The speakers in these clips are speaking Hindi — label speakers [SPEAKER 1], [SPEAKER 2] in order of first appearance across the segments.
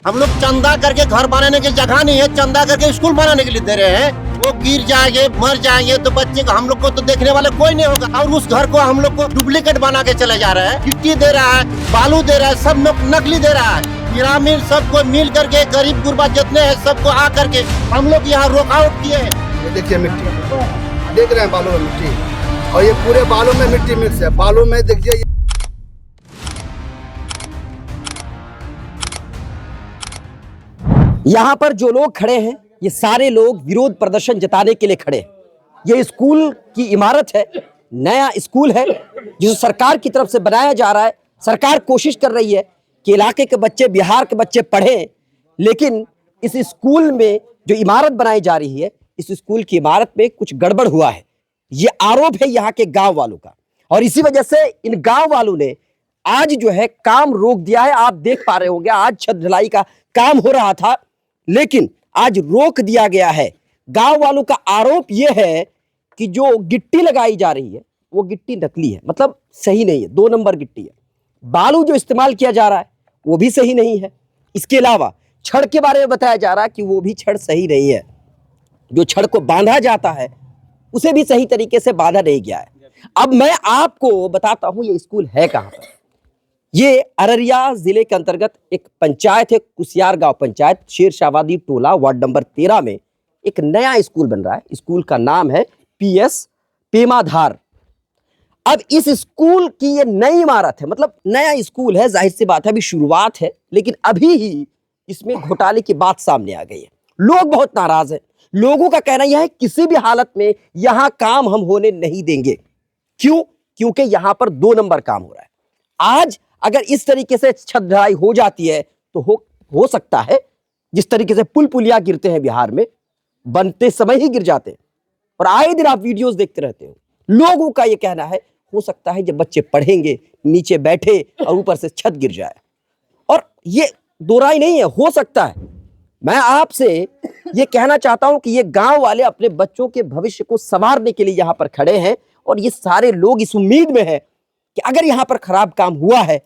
[SPEAKER 1] हम लोग चंदा करके घर बनाने की जगह नहीं है, चंदा करके स्कूल बनाने के लिए दे रहे हैं। वो गिर जाएंगे, मर जाएंगे तो बच्चे को, हम लोग को तो देखने वाले कोई नहीं होगा। और उस घर को हम लोग को डुप्लीकेट बना के चले जा रहे हैं। गिट्टी दे रहा है, बालू दे रहा है, सब नकली दे रहा है। ग्रामीण सबको मिल करके, गरीब गुरबा जितने हैं सबको आ करके हम लोग यहाँ रोकआउट किए हैं।
[SPEAKER 2] ये देखिए मिट्टी देख रहे हैं, बालू में मिट्टी, और ये पूरे बालू में मिट्टी मिक्स है। बालू में देखिए
[SPEAKER 3] यहाँ पर जो लोग खड़े हैं ये सारे लोग विरोध प्रदर्शन जताने के लिए खड़े हैं। ये स्कूल की इमारत है, नया स्कूल है जिसे सरकार की तरफ से बनाया जा रहा है। सरकार कोशिश कर रही है कि इलाके के बच्चे, बिहार के बच्चे पढ़ें, लेकिन इस स्कूल में जो इमारत बनाई जा रही है, इस स्कूल की इमारत में कुछ गड़बड़ हुआ है। ये आरोप है यहाँ के गांव वालों का, और इसी वजह से इन गांव वालों ने आज जो है काम रोक दिया है। आप देख पा रहे होंगे आज छत ढलाई का काम हो रहा था, लेकिन आज रोक दिया गया है। गांव वालों का आरोप यह है कि जो गिट्टी लगाई जा रही है वो गिट्टी नकली है, मतलब सही नहीं है, 2 नंबर गिट्टी है। बालू जो इस्तेमाल किया जा रहा है वो भी सही नहीं है। इसके अलावा छड़ के बारे में बताया जा रहा है कि वो भी छड़ सही नहीं है। जो छड़ को बांधा जाता है उसे भी सही तरीके से बांधा नहीं गया है। अब मैं आपको बताता हूं ये स्कूल है कहां पर। ये अररिया जिले के अंतर्गत एक पंचायत है, कुसियार गांव पंचायत, शेरशाहबादी टोला, वार्ड नंबर 13 में एक नया स्कूल बन रहा है। स्कूल का नाम है PS पेमाधार। अब इस स्कूल की ये नई इमारत है, मतलब नया स्कूल है, जाहिर सी बात है अभी शुरुआत है, लेकिन अभी ही इसमें घोटाले की बात सामने आ गई है। लोग बहुत नाराज हैं। लोगों का कहना यह है किसी भी हालत में यहां काम हम होने नहीं देंगे। क्यों? क्योंकि यहां पर 2 नंबर काम हो रहा है। आज अगर इस तरीके से छत ढलाई हो जाती है तो हो सकता है जिस तरीके से पुल पुलिया गिरते हैं बिहार में, बनते समय ही गिर जाते हैं, और आए दिन आप वीडियोस देखते रहते हो। लोगों का यह कहना है हो सकता है जब बच्चे पढ़ेंगे नीचे बैठे और ऊपर से छत गिर जाए, और ये दो राय नहीं है, हो सकता है। मैं आपसे ये कहना चाहता हूं कि ये गांव वाले अपने बच्चों के भविष्य को संवारने के लिए यहां पर खड़े हैं, और ये सारे लोग इस उम्मीद में हैं कि अगर यहां पर खराब काम हुआ है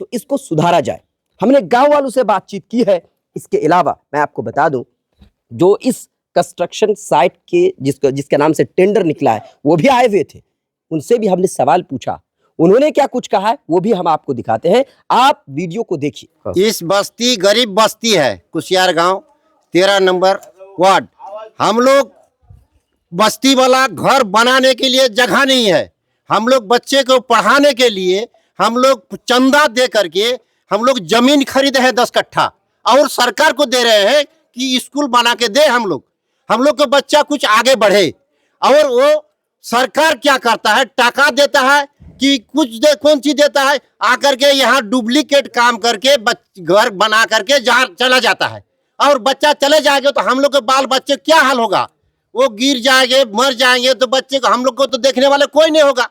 [SPEAKER 3] तो इसको सुधारा जाए। हमने गांव वालों से बातचीत की है। इसके अलावा मैं आपको बता दूं, जो इस कंस्ट्रक्शन साइट के जिसके नाम से टेंडर निकला है वो भी आए हुए थे। उनसे भी हमने सवाल पूछा, उन्होंने क्या कुछ कहा है वो भी हम आपको दिखाते हैं। आप वीडियो को देखिए।
[SPEAKER 1] इस बस्ती गरीब बस्ती है, कुसियार गांव 13 नंबर वार्ड। हम लोग बस्ती वाला घर बनाने के लिए जगह नहीं है। हम लोग बच्चे को पढ़ाने के लिए हम लोग चंदा दे करके हम लोग जमीन खरीदे हैं 10 कट्ठा, और सरकार को दे रहे हैं कि स्कूल बना के दे। हम लोग का बच्चा कुछ आगे बढ़े। और वो सरकार क्या करता है, टाका देता है कि कौन चीज देता है, आकर के यहाँ डुप्लीकेट काम करके घर बना करके चला जाता है। और बच्चा चले जाएंगे तो हम लोग के बाल बच्चे क्या हाल होगा। वो गिर जाएंगे, मर जाएंगे तो बच्चे को, हम लोग को तो देखने वाले कोई नहीं होगा।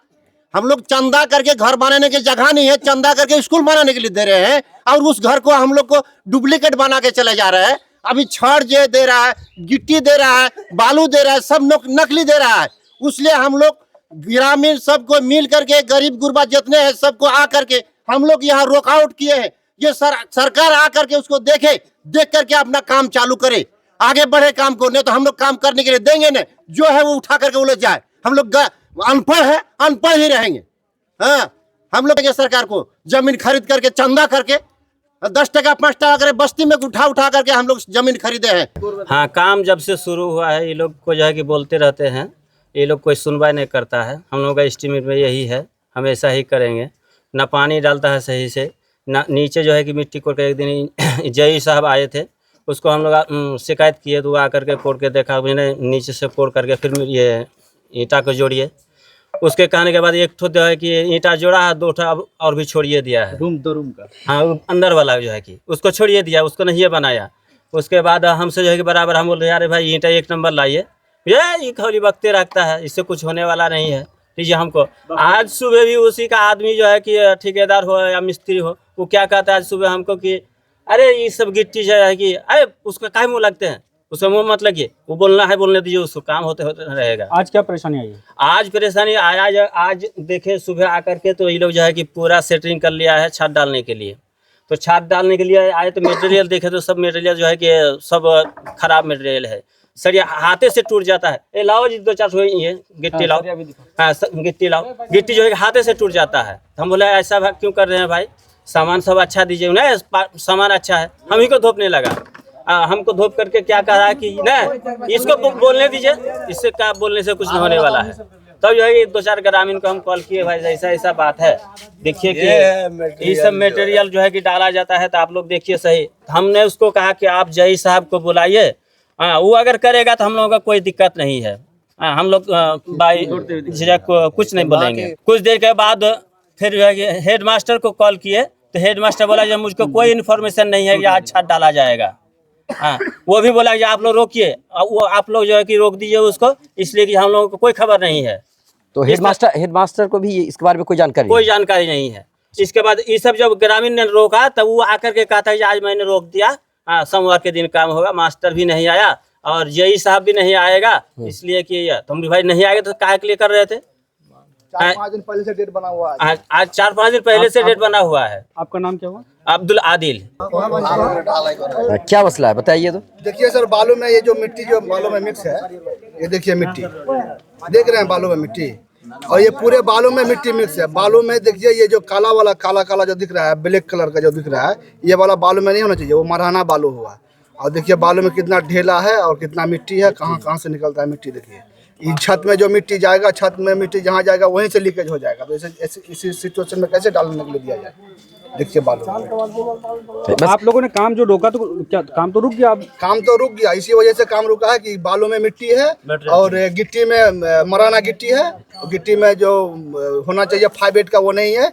[SPEAKER 1] हम लोग चंदा करके घर बनाने की जगह नहीं है, चंदा करके स्कूल बनाने के लिए दे रहे हैं, और उस घर को हम लोग को डुप्लीकेट बना के चले जा रहे हैं। अभी छड़ दे रहा है, गिट्टी दे रहा है, बालू दे रहा है, सब नकली दे रहा है। इसलिए हम लोग ग्रामीण सबको मिल करके, गरीब गुरबा जितने हैं सबको आ करके हम लोग यहाँ रोकआउट किए हैं। ये सरकार आ करके उसको देख करके अपना काम चालू करे, आगे बढ़े काम को, नहीं तो हम लोग काम करने के लिए देंगे नहीं। जो है वो उठा करके उलझ जाए। हम लोग अनपढ़ है, अनपढ़ ही रहेंगे। हाँ, हम लोग सरकार को जमीन खरीद करके चंदा करके 10 टका 5 टका करे बस्ती में उठा करके हम लोग जमीन खरीदे हैं।
[SPEAKER 4] हाँ, काम जब से शुरू हुआ है ये लोग को जो है कि बोलते रहते हैं, ये लोग कोई सुनवाई नहीं करता है। हम लोग का एस्टीमेट में यही है, हम ऐसा ही करेंगे। ना पानी डालता है सही से, ना नीचे जो है कि मिट्टी कोड़ के। एक दिन जय साहब आए थे, उसको हम लोग शिकायत किए तो वो आकर के कोड़ के देखा, मैंने नीचे से कोड़ करके फिर ये ईंटा को जोड़िए। उसके कहने के बाद एक ठो जो है कि ईंटा जोड़ा है, 2 ठो और भी छोड़िए दिया है, 2 रूम का। हाँ, अंदर वाला जो है कि उसको छोड़िए दिया, उसको नहीं बनाया। उसके बाद हमसे जो है कि बराबर हम बोल रहे यार भाई ईंटा 1 नंबर लाइए, ये खाली बकते रखता है, इससे कुछ होने वाला नहीं है, लीजिए हमको। आज सुबह भी उसी का आदमी जो है कि ठेकेदार हो या मिस्त्री हो, वो क्या कहता है आज सुबह हमको कि अरे ये सब गिट्टी जो है कि अरे उसका काहे मुँह लगते हैं, उसका मुँह मत लगिए, वो बोलना है बोलने दीजिए, उसको काम होते रहेगा।
[SPEAKER 5] आज क्या परेशानी आई है?
[SPEAKER 4] आज परेशानी आज देखे सुबह आकर के तो ये लोग जो है कि पूरा सेटरिंग कर लिया है छत डालने के लिए। तो छात डालने के लिए आए तो मटेरियल देखे तो सब मटेरियल जो है कि सब खराब मटेरियल है। सरिया हाथे से टूट जाता है। ए लाओ जी 2-4 ये गिट्टी लाओ। हाँ गिट्टी लाओ। गिट्टी जो है हाथे से टूट जाता है। हम बोले ऐसा क्यों कर रहे हैं भाई, सामान सब अच्छा दीजिए ना, सामान अच्छा है। हम ही को धोपने लगा। हमको धोप करके क्या कह रहा है कि ना इसको बोलने दीजिए, इससे क्या बोलने से कुछ नहीं होने वाला है। तब जो है कि 2-4 ग्रामीण को हम कॉल किए, भाई ऐसा ऐसा बात है, देखिए कि ये सब मटेरियल जो है कि डाला जाता है तो आप लोग देखिए सही। हमने उसको कहा कि आप जई साहब को बुलाइए, वो अगर करेगा तो हम लोगों का कोई दिक्कत नहीं है। हम लोग भाई झिझक कुछ नहीं बोलेंगे। कुछ देर के बाद फिर जो है कि हेड मास्टर को कॉल किए तो हेड मास्टर बोला जब मुझको कोई इन्फॉर्मेशन नहीं है कि आज छत डाला जाएगा। हाँ वो भी बोला कि आप लोग रोकिए, वो आप लोग जो है कि रोक दीजिए उसको, इसलिए कि हम लोगों को कोई खबर नहीं है।
[SPEAKER 3] तो हेड मास्टर को भी इसके बारे में कोई जानकारी
[SPEAKER 4] नहीं है। इसके बाद ये सब जब ग्रामीण ने रोका तब वो आकर के कहा था कि आज मैंने रोक दिया, हाँ सोमवार के दिन काम होगा। मास्टर भी नहीं आया और जेई साहब भी नहीं आएगा, इसलिए कि तुम भाई नहीं आएगा तो काहे के लिए कर रहे थे।
[SPEAKER 2] 4-5 दिन पहले से डेट बना हुआ है।
[SPEAKER 4] आज 4-5 दिन पहले से डेट बना हुआ है।
[SPEAKER 5] आपका नाम क्या हुआ?
[SPEAKER 4] अब्दुल आदिल।
[SPEAKER 3] क्या मसला है बताइए तो।
[SPEAKER 2] देखिए सर, बालू में ये जो मिट्टी जो बालू में मिक्स है, ये देखिए मिट्टी देख रहे हैं, बालू में मिट्टी, और ये पूरे बालू में मिट्टी मिक्स है। बालू में देखिए ये जो काला वाला काला जो दिख रहा है, ब्लैक कलर का जो दिख रहा है, ये वाला बालू में नहीं होना चाहिए, वो मरहाना बालू हुआ। और देखिए बालू में कितना ढेला है और कितना मिट्टी है, कहाँ से निकलता है मिट्टी। देखिए ये छत में जो मिट्टी जाएगा, छत में मिट्टी जहाँ जाएगा वहीं से लीकेज हो जाएगा। तो इसी सिचुएशन में कैसे डालने के लिए दिया जाए। देखिए बालू
[SPEAKER 5] आप लोगों ने काम जो रोका तो क्या काम तो रुक गया? अब
[SPEAKER 2] काम तो रुक गया, इसी वजह से काम रुका है कि बालू में मिट्टी है और गिट्टी में मराना गिट्टी है। गिट्टी में जो होना चाहिए 5-8 का वो नहीं है।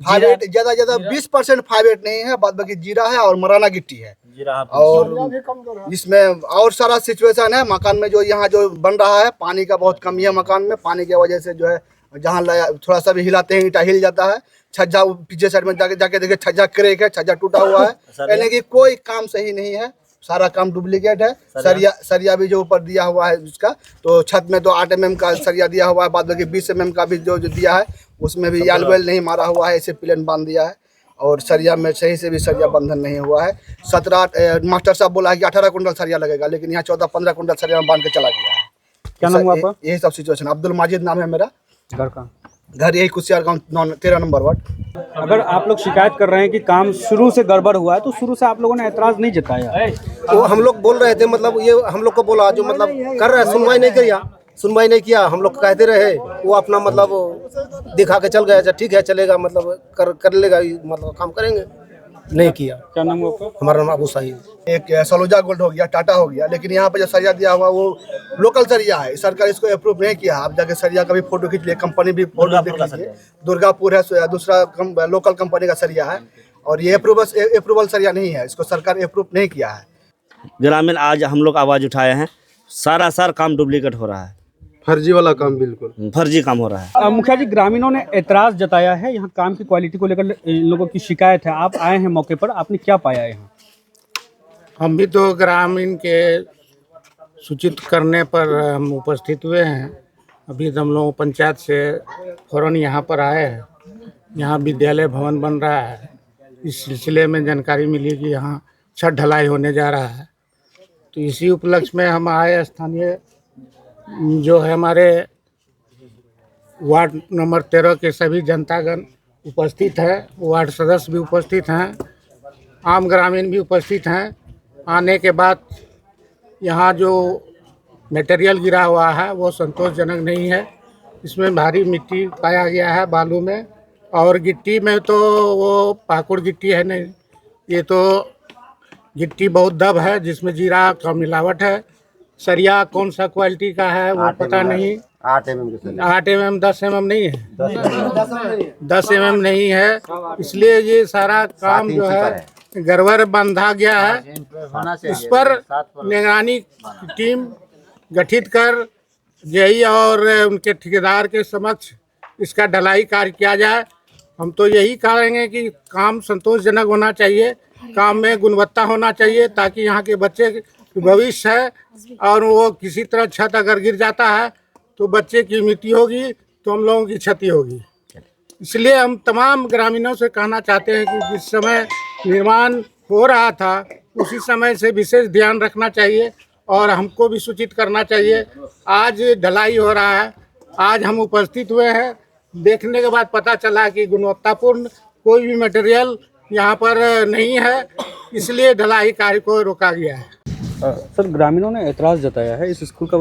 [SPEAKER 2] 5-8 ज्यादा 20% 5-8 नहीं है, बाद बाकी जीरा है और मराना गिट्टी है। और इसमें और सारा सिचुएशन है। मकान में जो यहाँ जो बन रहा है, पानी का बहुत कमी है मकान में। पानी की वजह से जो है जहाँ थोड़ा सा भी हिलाते हैं ईंटा हिल जाता है। छज्जा पीछे साइड में जाके देखे, छज्जा क्रेक है, छज्जा टूटा हुआ है। यानी कि कोई काम सही नहीं है, सारा काम डुप्लीकेट है। सरिया भी जो ऊपर दिया हुआ है उसका, तो छत में तो 8 mm का सरिया दिया हुआ है, बाद बाकी 20 mm का भी जो दिया है उसमें भी याल वेल नहीं मारा हुआ है, ऐसे प्लेन बांध दिया है। और सरिया में सही से भी सरिया बंधन नहीं हुआ है। 17 मास्टर साहब बोला है कि 18 कुंटल सरिया लगेगा, लेकिन यहाँ 14-15 कुंटल सरिया में बांध के चला गया है।
[SPEAKER 5] क्या नाम हुआ आपका?
[SPEAKER 2] यही सब सिचुएशन। अब्दुल माजिद नाम है मेरा।
[SPEAKER 5] घर का
[SPEAKER 2] घर यही कुसियार गाँव 13 नंबर वार्ड।
[SPEAKER 5] अगर आप लोग शिकायत कर रहे हैं कि काम शुरू से गड़बड़ हुआ है तो शुरू से आप लोगों ने एतराज नहीं जताया?
[SPEAKER 6] वो हम लोग बोल रहे थे, मतलब ये हम लोग को बोला जो मतलब कर रहे हैं, सुनवाई नहीं किया। हम लोग कहते रहे, वो अपना मतलब दिखा के चल गया। अच्छा ठीक है चलेगा, मतलब कर लेगा, मतलब काम करेंगे, नहीं किया।
[SPEAKER 5] क्या नाम हुआ आपका?
[SPEAKER 6] हमारा नाम अबू साहिद।
[SPEAKER 2] एक सलोजा गोल्ड हो गया, टाटा हो गया, लेकिन यहाँ पे जो सरिया दिया हुआ वो लोकल सरिया है। सरकार इसको अप्रूव नहीं किया। आप जाके सरिया का भी फोटो खींच लिए, कंपनी भी फोटो देख लीजिए। दुर्गापुर है, दूसरा लोकल कंपनी का सरिया है, और ये अप्रूवल सरिया नहीं है, इसको सरकार अप्रूव नहीं किया है।
[SPEAKER 7] ग्रामीण आज हम लोग आवाज़ उठाए हैं, सारा काम डुप्लीकेट हो रहा है,
[SPEAKER 8] फर्जी वाला काम, बिल्कुल
[SPEAKER 7] फर्जी काम हो रहा है।
[SPEAKER 5] मुखिया जी, ग्रामीणों ने एतराज जताया है, यहाँ काम की क्वालिटी को लेकर इन लोगों की शिकायत है। आप आए हैं मौके पर, आपने क्या पाया यहाँ?
[SPEAKER 8] हम भी तो ग्रामीण के सूचित करने पर हम उपस्थित हुए हैं। अभी तो हम लोग पंचायत से फौरन यहाँ पर आए हैं। यहाँ विद्यालय भवन बन रहा है, इस सिलसिले में जानकारी मिली कि यहाँ छत ढलाई होने जा रहा है। तो इसी उपलक्ष्य में हम आए। स्थानीय जो है हमारे वार्ड नंबर 13 के सभी जनतागण उपस्थित है, वार्ड सदस्य भी उपस्थित हैं, आम ग्रामीण भी उपस्थित हैं। आने के बाद यहाँ जो मटेरियल गिरा हुआ है वो संतोषजनक नहीं है। इसमें भारी मिट्टी पाया गया है बालू में, और गिट्टी में तो वो पाकुड़ गिट्टी है नहीं, ये तो गिट्टी बहुत दब है जिसमें जीरा का मिलावट है। सरिया कौन सा क्वालिटी का है वो पता नहीं।
[SPEAKER 1] 8 mm
[SPEAKER 8] 8 mm 10 mm नहीं है, 10 mm नहीं है। इसलिए ये सारा काम जो है गड़बड़ बंधा गया है। इस पर निगरानी टीम गठित कर जेई और उनके ठेकेदार के समक्ष इसका ढलाई कार्य किया जाए। हम तो यही कहेंगे कि काम संतोषजनक होना चाहिए, काम में गुणवत्ता होना चाहिए, ताकि यहाँ के बच्चे भविष्य है। और वो किसी तरह छत अगर गिर जाता है तो बच्चे की मृत्यु होगी, तो हम लोगों की क्षति होगी। इसलिए हम तमाम ग्रामीणों से कहना चाहते हैं कि जिस समय निर्माण हो रहा था उसी समय से विशेष ध्यान रखना चाहिए और हमको भी सूचित करना चाहिए। आज ढलाई हो रहा है, आज हम उपस्थित हुए हैं, देखने के बाद पता चला कि गुणवत्तापूर्ण कोई भी मटेरियल यहाँ पर नहीं है, इसलिए ढलाई कार्य को रोका गया है।
[SPEAKER 5] सर, ग्रामीणों ने ऐतराज़ जताया है, इस स्कूल का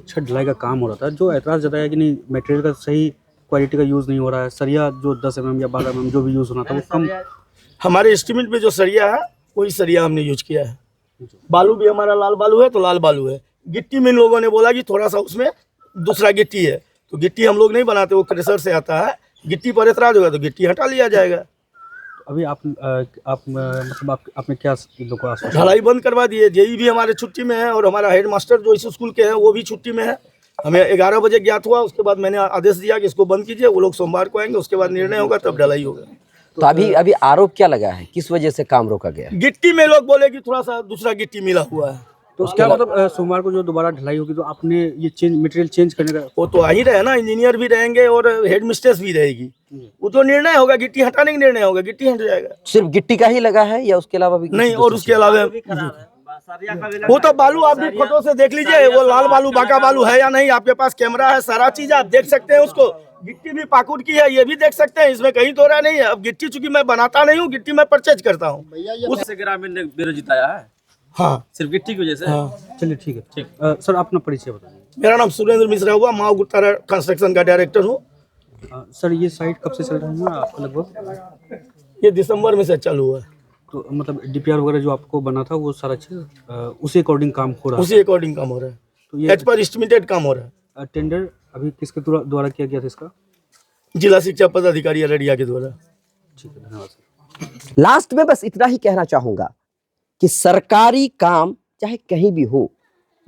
[SPEAKER 5] छत ढलाई का काम हो रहा था, जो ऐतराज़ जताया कि नहीं मटेरियल का सही क्वालिटी का यूज़ नहीं हो रहा है, सरिया जो 10 mm या 12 mm जो भी यूज़ होना था वो कम।
[SPEAKER 9] हमारे एस्टीमेट में जो सरिया है वही सरिया हमने यूज किया है। बालू भी हमारा लाल बालू है तो लाल बालू है। गिट्टी में इन लोगों ने बोला कि थोड़ा सा उसमें दूसरा गिट्टी है, तो गिट्टी हम लोग नहीं बनाते, वो क्रेशर से आता है। गिट्टी पर ऐतराज होगा तो गिट्टी हटा लिया जाएगा।
[SPEAKER 5] अभी मतलब आपने क्या इन लोगों को आश्वासन?
[SPEAKER 9] ढलाई बंद करवा दिए। जेई भी हमारे छुट्टी में है और हमारा हेड मास्टर जो इस स्कूल के हैं वो भी छुट्टी में है। हमें 11 बजे ज्ञात हुआ, उसके बाद मैंने आदेश दिया कि इसको बंद कीजिए। वो लोग सोमवार को आएंगे, उसके बाद निर्णय होगा, तब ढलाई होगा।
[SPEAKER 3] तो अभी आरोप क्या लगा है, किस वजह से काम रोका गया?
[SPEAKER 9] गिट्टी में लोग बोले कि थोड़ा सा दूसरा गिट्टी मिला हुआ है।
[SPEAKER 5] तो क्या मतलब सोमवार को जो दोबारा ढलाई होगी तो आपने ये मटेरियल चेंज करने का?
[SPEAKER 9] वो तो आ ही रहे ना, इंजीनियर भी रहेंगे और हेड मिस्ट्रेस भी रहेगी। वो तो निर्णय होगा, गिट्टी हटाने का निर्णय होगा, गिट्टी हट जाएगा।
[SPEAKER 3] सिर्फ गिट्टी का ही लगा है या उसके अलावा भी?
[SPEAKER 9] नहीं, और उसके अलावा वो तो बालू आप भी फोटो से देख लीजिए, वो लाल बालू बाका बालू है या नहीं। आपके पास कैमरा है, सारा चीज आप देख सकते हैं उसको। गिट्टी भी पाकुड़ की है, ये भी देख सकते हैं, इसमें कहीं तो रहा नहीं है। अब गिट्टी चूंकि मैं बनाता नहीं हूँ, गिट्टी मैं परचेज करता हूँ।
[SPEAKER 10] उससे ग्रामीण ने विरोध जिताया है,
[SPEAKER 9] हाँ,
[SPEAKER 10] सिर्फ गिट्टी की वजह से।
[SPEAKER 9] हाँ।
[SPEAKER 5] चलिए ठीक है, ठीक। सर, अपना परिचय बताइए।
[SPEAKER 9] मेरा नाम सुरेंद्र मिश्रा हुआ, माओ गुप्ता कंस्ट्रक्शन का डायरेक्टर हूँ।
[SPEAKER 5] सर, ये साइट कब से चल रही है आपका? लगभग
[SPEAKER 9] ये दिसंबर में से चालू हुआ है।
[SPEAKER 5] तो मतलब DPR वगैरह जो आपको बना था वो सारा चीज़ उसी अकॉर्डिंग काम हो रहा है?
[SPEAKER 9] उसी अकॉर्डिंग काम हो रहा है,
[SPEAKER 5] तो ये
[SPEAKER 9] एज पर एस्टिमेटेड काम हो रहा है।
[SPEAKER 5] टेंडर अभी किसके द्वारा किया गया था इसका?
[SPEAKER 9] जिला शिक्षा पदाधिकारी अररिया के द्वारा।
[SPEAKER 5] ठीक है, धन्यवाद सर।
[SPEAKER 3] लास्ट में बस इतना ही कहना चाहूंगा कि सरकारी काम चाहे कहीं भी हो,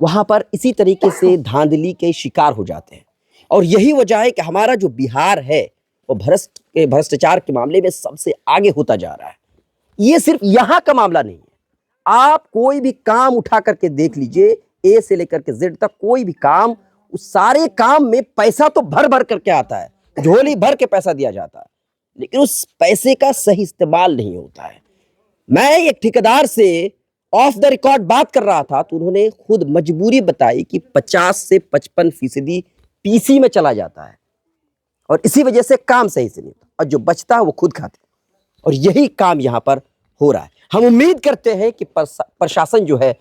[SPEAKER 3] वहां पर इसी तरीके से धांधली के शिकार हो जाते हैं। और यही वजह है कि हमारा जो बिहार है वो भ्रष्टाचार के मामले में सबसे आगे होता जा रहा है। ये सिर्फ यहां का मामला नहीं है, आप कोई भी काम उठा करके देख लीजिए, A से लेकर के Z तक कोई भी काम, उस सारे काम में पैसा तो भर भर करके आता है, झोली भर के पैसा दिया जाता है, लेकिन उस पैसे का सही इस्तेमाल नहीं होता है। मैं एक ठेकेदार से ऑफ द रिकॉर्ड बात कर रहा था तो उन्होंने खुद मजबूरी बताई कि 50 से 55% PC में चला जाता है और इसी वजह से काम सही से नहीं होता, और जो बचता है वो खुद खाते हैं। और यही काम यहाँ पर हो रहा है। हम उम्मीद करते हैं कि प्रशासन जो है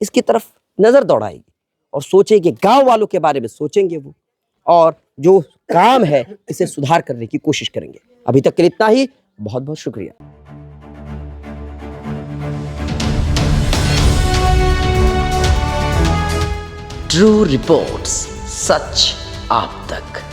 [SPEAKER 3] इसकी तरफ नजर दौड़ाएगी और सोचेगी, गांव वालों के बारे में सोचेंगे वो, और जो काम है इसे सुधार करने की कोशिश करेंगे। अभी तक के लिए इतना ही, बहुत बहुत शुक्रिया। ट्रू रिपोर्ट्स, सच आप तक।